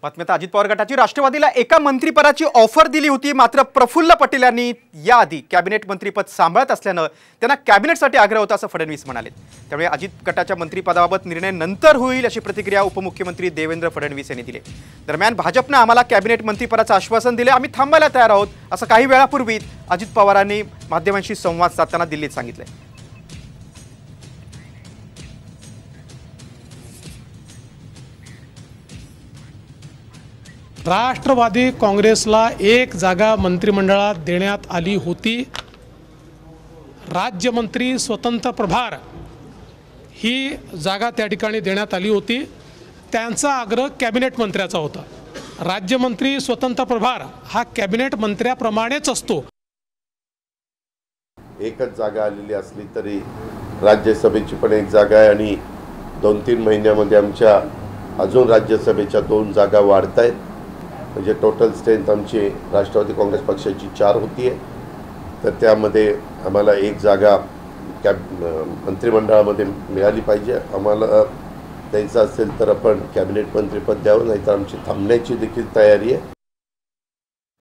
बातम्यात अजित पवार गटाची राष्ट्रवादीला एका मंत्रिपदाची ऑफर दिली होती, मात्र प्रफुल्ल पटेल यांनी याआधी कॅबिनेट मंत्रिपद सांभाळत असल्यानं त्यांना कॅबिनेटसाठी आग्रह होता असं फडणवीस म्हणाले। त्यामुळे अजित गटाच्या मंत्रिपदाबाबत निर्णय नंतर होईल अशी प्रतिक्रिया उपमुख्यमंत्री देवेंद्र फडणवीस यांनी दिली। दरम्यान भाजपने आम्हाला कॅबिनेट मंत्रिपदाचं आश्वासन दिले, आम्ही थांबायला तयार आहोत असं काही वेळापूर्वी अजित पवारांनी माध्यमांशी संवाद साधताना दिल्लीत सांगितलं। राष्ट्रवादी काँग्रेसला एक जागा मंत्रिमंडळात देण्यात आली होती। राज्यमंत्री स्वतंत्र प्रभार ही जागा त्या ठिकाणी देण्यात आली होती। त्यांचा आग्रह कॅबिनेट मंत्र्याचा होता। राज्यमंत्री स्वतंत्र प्रभार हा कॅबिनेट मंत्र्याप्रमाणेच असतो। एकच जागा आलेली असली तरी राज्यसभेची पण एक जागा आहे आणि 2-3 महिन्यामध्ये आमच्या अजून राज्यसभेच्या 2 जागा वाढत आहेत। म्हणजे टोटल स्ट्रेंथ आमची राष्ट्रवादी काँग्रेस पक्षाची 4 होती आहे, तर त्यामध्ये आम्हाला एक जागा मंत्रिमंडळामध्ये मिळाली पाहिजे। आम्हाला द्यायचं असेल तर आपण कॅबिनेट मंत्रिपद द्यावं, नाहीतर आमची थांबण्याची देखील तयारी आहे।